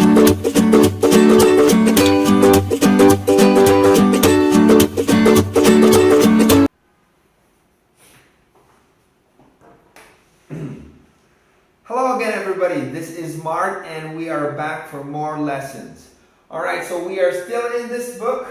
Hello again everybody, this is Mark and we are back for more lessons. Alright, so we are still in this book,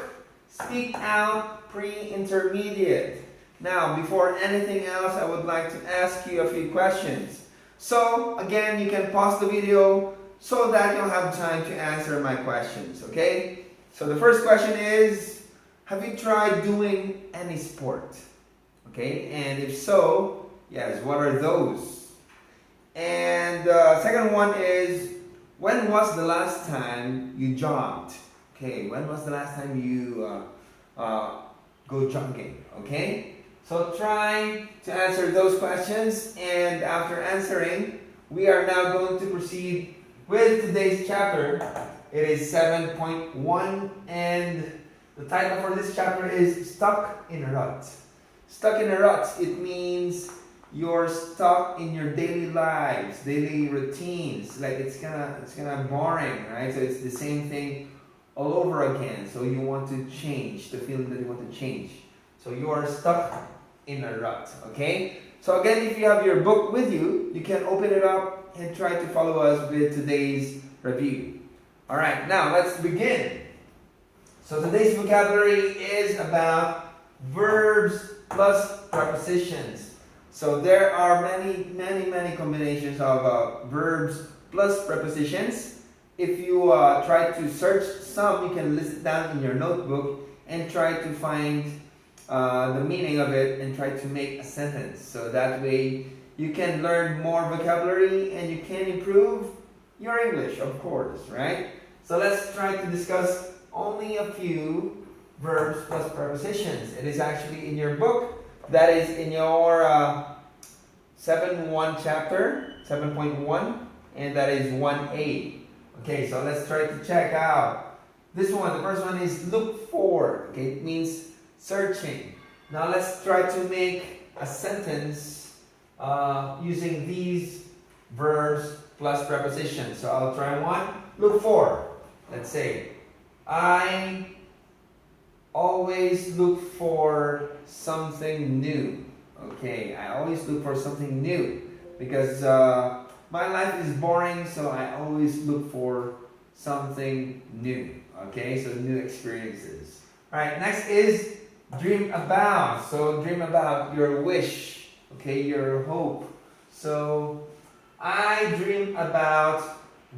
Speak Out Pre-Intermediate. Now, before anything else, I would like to ask you a few questions. So, again, you can pause the video so that you'll have time to answer my questions, okay? So the first question is, have you tried doing any sport? Okay, and if so, yes, what are those? And second one is, when was the last time you jogged? Okay, when was the last time you go jogging? Okay, so try to answer those questions, and after answering, we are now going to proceed with today's chapter. It is 7.1, and the title for this chapter is Stuck in a Rut. Stuck in a rut, it means you're stuck in your daily lives, daily routines. Like it's kind of boring, right? So it's the same thing all over again. So you want to change, the feeling that you want to change. So you are stuck in a rut, okay? So again, if you have your book with you, you can open it up and try to follow us with today's review. All right, now let's begin. So today's vocabulary is about verbs plus prepositions. So there are many combinations of verbs plus prepositions. If you try to search some, you can list it down in your notebook and try to find the meaning of it and try to make a sentence. So that way you can learn more vocabulary and you can improve your English, of course, right? So let's try to discuss only a few verbs plus prepositions. It is actually in your book. That is in your 7.1 chapter, 7.1, and that is 1A. Okay, so let's try to check out this one. The first one is look for. Okay, it means searching. Now let's try to make a sentence using these verbs plus prepositions. So I'll try one. Look for. Let's say, I always look for something new. Okay, I always look for something new because my life is boring, so I always look for something new. Okay, so new experiences. All right, next is dream about. So dream about your wish, okay, your hope. So I dream about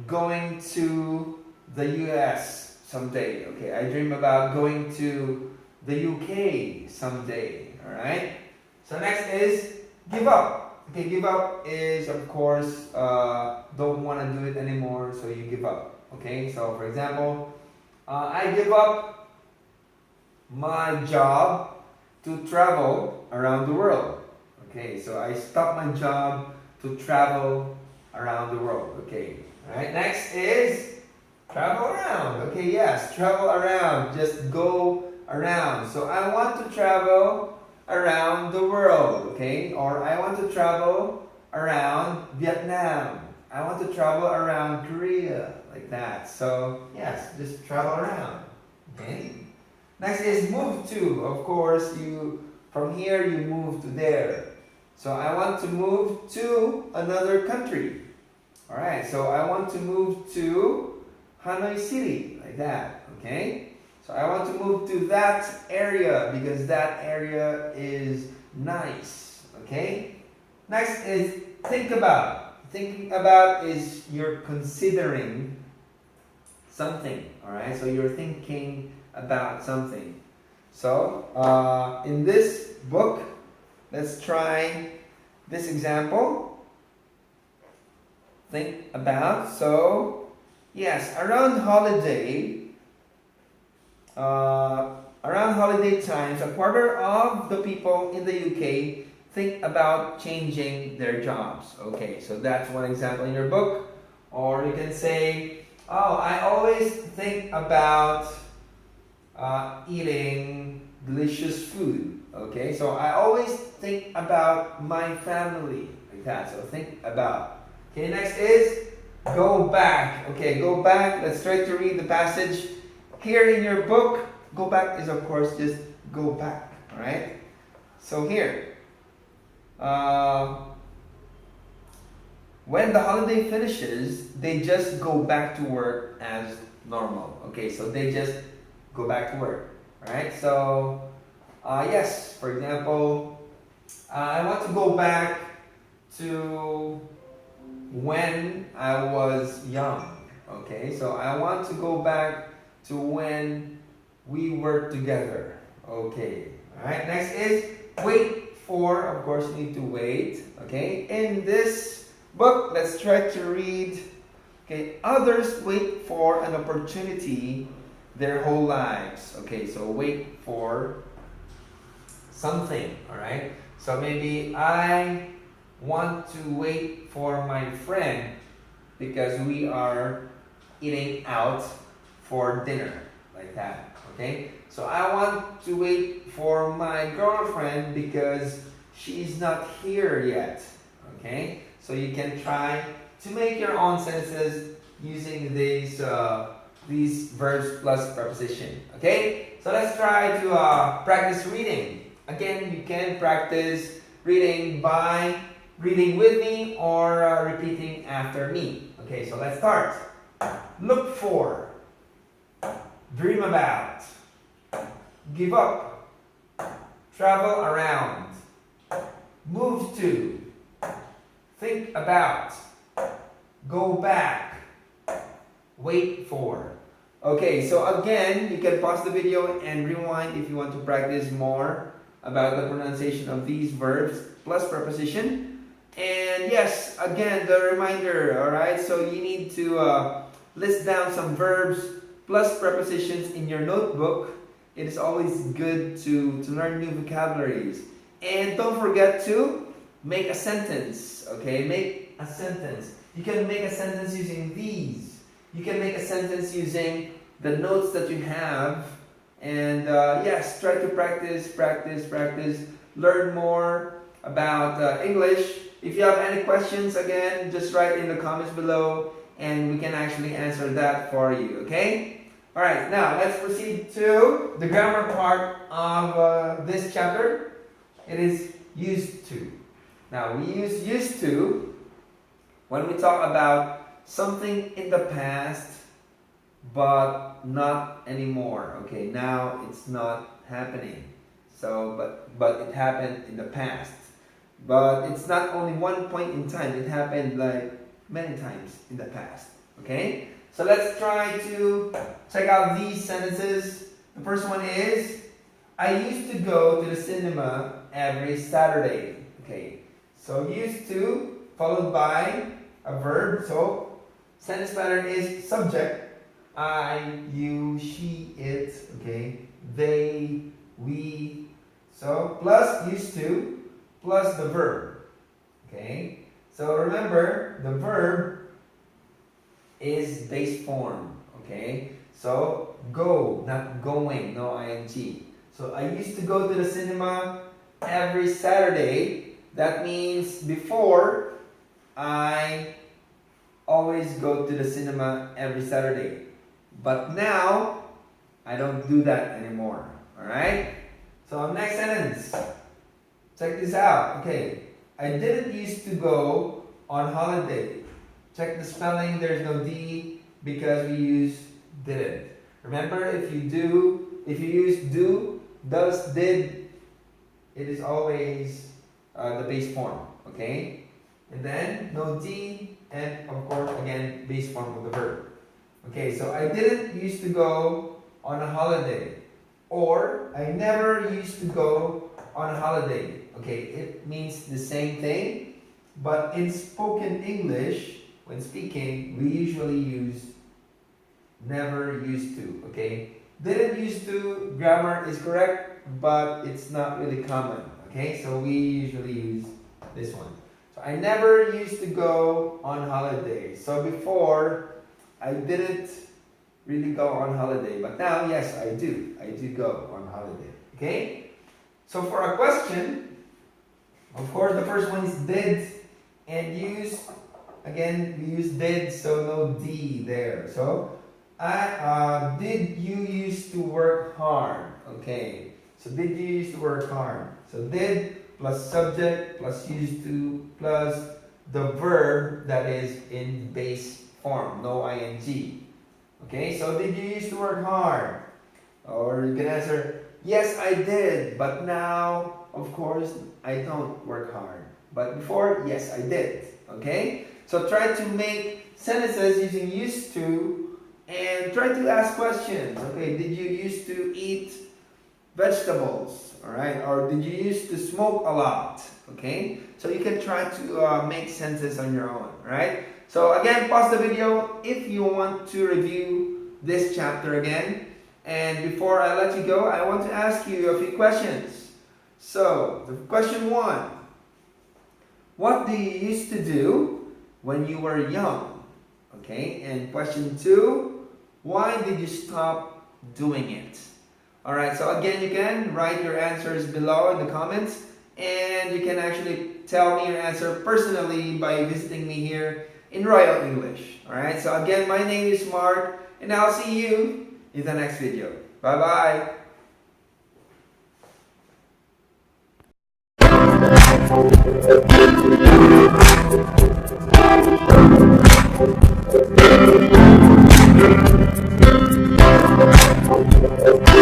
going to the US someday. Okay, I dream about going to the UK someday. All right. So next is give up. Okay, give up is of course don't want to do it anymore, so you give up. Okay, so for example, I give up my job to travel around the world. Okay, so I stop my job to travel around the world. Okay, all right. Next is travel around. Okay, yes, travel around. Just go around. So I want to travel around the world. Okay, or I want to travel around Vietnam. I want to travel around Korea, like that. So yes, just travel around. Okay. Next is move to. Of course, you from here you move to there. So I want to move to another country. All right. So I want to move to Hanoi City, like that. Okay. So I want to move to that area because that area is nice. Okay. Next is think about. Thinking about is you're considering something. All right. So you're thinking about something. So in this book, let's try this example. Think about. So yes, around holiday times, a quarter of the people in the UK think about changing their jobs. Okay, so that's one example in your book. Or you can say, oh, I always think about eating delicious food. Okay, so I always think about my family, like that. So think about. Okay, next is Go back. Okay, go back. Let's try to read the passage here in your book. Go back is, of course, just go back. All right. So here, when the holiday finishes, they just go back to work as normal. Okay, so they just go back to work. All right. So yes, for example, I want to go back to when I was young. Okay, so I want to go back to when we were together. Okay, all right. Next is wait for. Of course, you need to wait. Okay, in this book, let's try to read. Okay, others wait for an opportunity their whole lives. Okay, so wait for something. All right. So maybe I want to wait for my friend because we are eating out for dinner, like that. Okay, so I want to wait for my girlfriend because she's not here yet. Okay, so you can try to make your own sentences using these verbs plus preposition. Okay, so let's try to practice reading. Again, you can practice reading by reading with me or repeating after me. Okay, so let's start. Look for, dream about, give up, travel around, move to, think about, go back, wait for. Okay, so again, you can pause the video and rewind if you want to practice more about the pronunciation of these verbs plus preposition. And yes, again, the reminder, all right? So you need to list down some verbs plus prepositions in your notebook. It is always good to learn new vocabularies. And don't forget to make a sentence, okay? Make a sentence. You can make a sentence using these. You can make a sentence using the notes that you have. And yes, try to practice. Learn more about English. If you have any questions, again, just write in the comments below and we can actually answer that for you, okay? All right, now let's proceed to the grammar part of this chapter. It is used to. Now, we use used to when we talk about something in the past but not anymore. Okay, now it's not happening. So, but it happened in the past. But it's not only one point in time. It happened like many times in the past. Okay? So let's try to check out these sentences. The first one is, I used to go to the cinema every Saturday. Okay. So used to followed by a verb. So sentence pattern is subject. I, you, she, it. Okay. They, we. So plus used to plus the verb. Okay? So remember, the verb is base form. Okay? So go, not going, no ing. So I used to go to the cinema every Saturday. That means before, I always go to the cinema every Saturday. But now, I don't do that anymore. Alright? So next sentence. Check this out. Okay, I didn't used to go on holiday. Check the spelling. There's no D because we use didn't. Remember, if you use do, does, did, it is always the base form. Okay, and then no D, and of course again base form of the verb. Okay, so I didn't used to go on a holiday, or I never used to go on a holiday. Okay, it means the same thing, but in spoken English, when speaking, we usually use never used to. Okay, didn't used to grammar is correct, but it's not really common. Okay, so we usually use this one. So I never used to go on holiday. So before, I didn't really go on holiday, but now, yes, I do. I do go on holiday. Okay, so for a question, of course, the first one is did, and use again, we use did, so no D there. So, did you used to work hard? Okay, so did you used to work hard? So did plus subject plus used to plus the verb that is in base form, no ing. Okay, so did you used to work hard? Or you can answer, yes, I did, but now, of course, I don't work hard. But before, yes, I did. Okay? So try to make sentences using used to and try to ask questions. Okay, did you used to eat vegetables? Alright, or did you used to smoke a lot? Okay, so you can try to make sentences on your own. Right? So again, pause the video if you want to review this chapter again. And before I let you go, I want to ask you a few questions. So, the question 1. What do you used to do when you were young? Okay, and question 2. Why did you stop doing it? Alright, so again, you can write your answers below in the comments. And you can actually tell me your answer personally by visiting me here in Royal English. Alright, so again, my name is Mark. And I'll see you in the next video. Bye-bye.